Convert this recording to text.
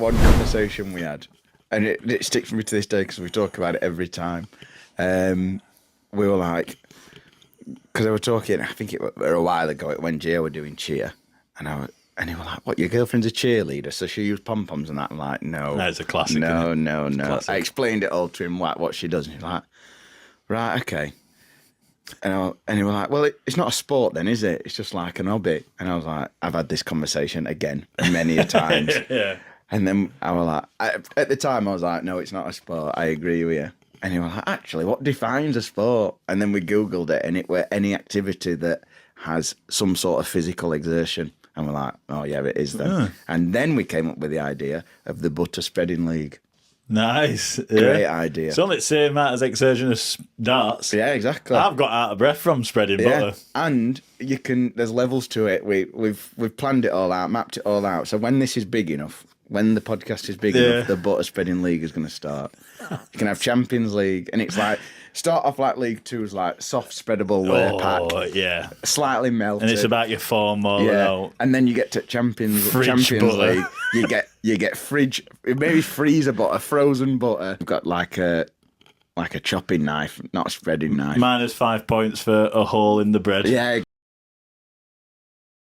one conversation we had, and it sticks with me to this day because we talk about it every time. We were like, because I was talking, I think it was a while ago when Gio were doing cheer, and he was like, "What? Your girlfriend's a cheerleader, so she used pom poms and that?" I'm like, "No, That's a classic. no, isn't it? no, no." Classic. I explained it all to him what she does, and he's like, "Right, okay." And he was like, "Well, it's not a sport then, is it? It's just like an hobby." And I was like, "I've had this conversation again many a times." Yeah. And then I was like, at the time I was like, "No, it's not a sport. I agree with you." And he was like, "Actually, what defines a sport?" And then we Googled it, and it were any activity that has some sort of physical exertion. And we're like, "Oh yeah, it is then." And then we came up with the idea of the butter spreading league. Nice. Great idea. It's only the same amount as exertion as darts. Yeah, exactly. I've got out of breath from spreading butter. And you can. There's levels to it. We've planned it all out, mapped it all out. So when this is big enough, when the podcast is big enough, the butter spreading league is going to start. You can have Champions League, and it's like start off like League Two's like soft spreadable layer pack, Yeah. slightly melted, And it's about your form more than And then you get to Champions butter. League. You get fridge, maybe freezer butter, frozen butter. You've got like a chopping knife, not a spreading knife. -5 points for a hole in the bread. Yeah.